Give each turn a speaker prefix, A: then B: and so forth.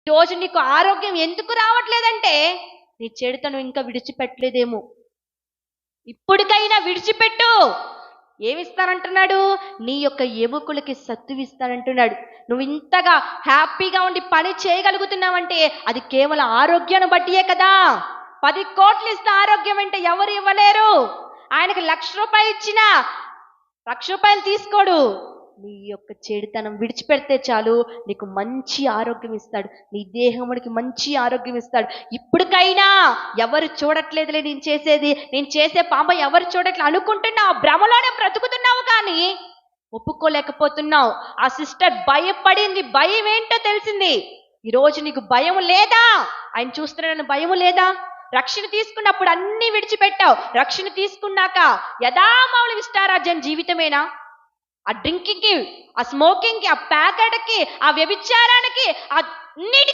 A: రోజు నీకు ఆరోగ్యం ఎందుకు రావట్లేదంటే నీ చెడుతను ఇంకా విడిచిపెట్టలేదేమో. ఇప్పటికైనా విడిచిపెట్టు. ఏమిస్తానంటున్నాడు? నీ యొక్క ఎముకలకి సత్తువిస్తానంటున్నాడు. నువ్వు ఇంతగా హ్యాపీగా ఉండి పని చేయగలుగుతున్నావంటే అది కేవలం ఆరోగ్యాన్ని బట్టియే కదా. 10 కోట్లు ఇస్తే ఆరోగ్యం అంటే ఎవరు ఇవ్వలేరు. ఆయనకి 1,00,000 రూపాయలు ఇచ్చినా 1,00,000 రూపాయలు తీసుకోడు. నీ యొక్క చెడుతనం విడిచిపెడితే చాలు నీకు మంచి ఆరోగ్యం ఇస్తాడు. నీ దేహముడికి మంచి ఆరోగ్యం ఇస్తాడు. ఇప్పటికైనా ఎవరు చూడట్లేదులే నేను చేసే పాపం ఎవరు చూడట్లేదు అనుకుంటున్నావు. భ్రమలోనే బ్రతుకుతున్నావు కానీ ఒప్పుకోలేకపోతున్నావు. ఆ సిస్టర్ భయపడింది. భయం ఏంటో తెలిసింది. ఈరోజు నీకు భయం లేదా? ఆయన చూస్తున్నాడని భయం లేదా? రక్షణ తీసుకున్నప్పుడు అన్ని విడిచిపెట్టావు. రక్షణ తీసుకున్నాక యథామావులు ఇష్టారాజ్యం జీవితమేనా? ఆ డ్రింకింగ్కి, ఆ స్మోకింగ్కి, ఆ ప్యాకెట్కి, ఆ వ్యభిచారానికి, అన్నిటికీ